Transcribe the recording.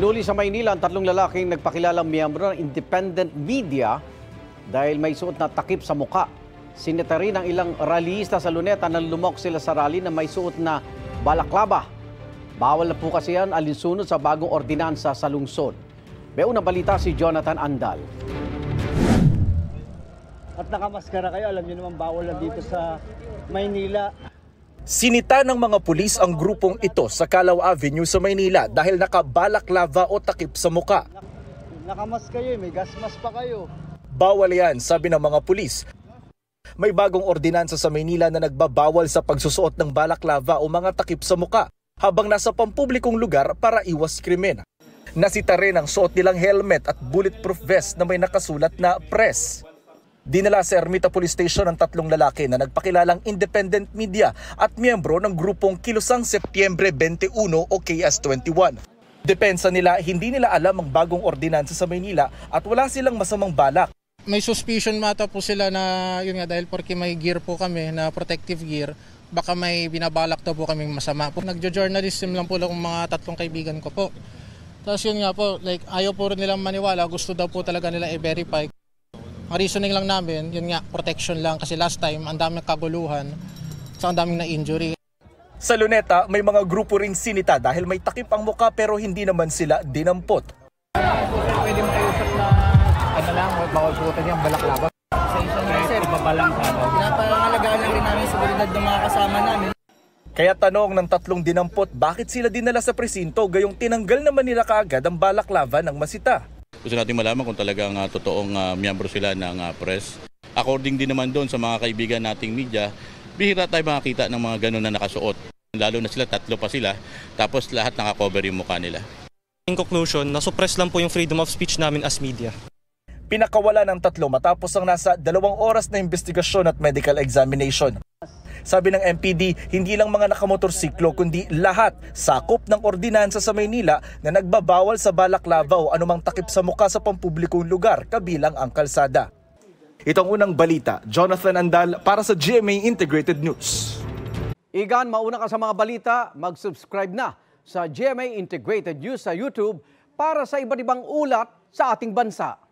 Hinuli sa Maynila ang tatlong lalaking nagpakilalang miyembro ng independent media dahil may suot na takip sa muka. Sinita rin ang ilang rallyista sa Luneta nang lumok sila sa rally na may suot na balaklava. Bawal na po kasi yan alinsunod sa bagong ordinansa sa lungsod. May unang balita si Jonathan Andal. At nakamaskara kayo, alam niyo naman bawal na dito sa Maynila. Sinita ng mga pulis ang grupong ito sa Calao Avenue sa Maynila dahil nakabalaklava o takip sa muka. Nakamas kayo, may gasmas pa kayo. Bawal yan, sabi ng mga pulis. May bagong ordinansa sa Maynila na nagbabawal sa pagsusuot ng balaklava o mga takip sa muka habang nasa pampublikong lugar para iwas krimen. Nasita rin ang suot nilang helmet at bulletproof vest na may nakasulat na press. Dinala sa Ermita Police Station ang tatlong lalaki na nagpakilalang independent media at miyembro ng grupong Kilusang Setyembre 21 o KS21. Depensa nila, hindi nila alam ang bagong ordinansa sa Maynila at wala silang masamang balak. May suspicion mata po sila na yun nga dahil porque may gear po kami na protective gear, baka may binabalak daw po kaming masama. Nagjo-journalism lang po lang mga tatlong kaibigan ko po. Tapos yun nga po, like ayaw po rin nilang maniwala, gusto daw po talaga nila i-verify. Ang reasoning lang namin, yun nga, protection lang kasi last time ang daming kaguluhan, so ang daming na-injury. Sa Luneta, may mga grupo ring sinita dahil may takip ang muka pero hindi naman sila dinampot. Pwede makiusap na ano lang, bawal suotan yung balaklava. Sir, ibabalang ka. Pinapangalagaan lang rin namin seguridad ng mga kasama namin. Kaya tanong ng tatlong dinampot, bakit sila dinala sa presinto gayong tinanggal naman nila kaagad ang balaklava ng masita? Gusto natin malaman kung talagang totoong miyembro sila ng press. According din naman doon sa mga kaibigan nating media, bihira tayo makakita ng mga ganun na nakasuot. Lalo na sila, tatlo pa sila, tapos lahat nakakover yung mukha nila. In conclusion, nasuppress lang po yung freedom of speech namin as media. Pinakawala ng tatlo matapos ang nasa 2 oras na investigasyon at medical examination. Sabi ng MPD, hindi lang mga nakamotorsiklo kundi lahat sakop ng ordinansa sa Maynila na nagbabawal sa balaklava o anumang takip sa mukha sa pampublikong lugar kabilang ang kalsada. Itong unang balita, Jonathan Andal para sa GMA Integrated News. Igan, mauna ka sa mga balita, mag-subscribe na sa GMA Integrated News sa YouTube para sa iba't ibang ulat sa ating bansa.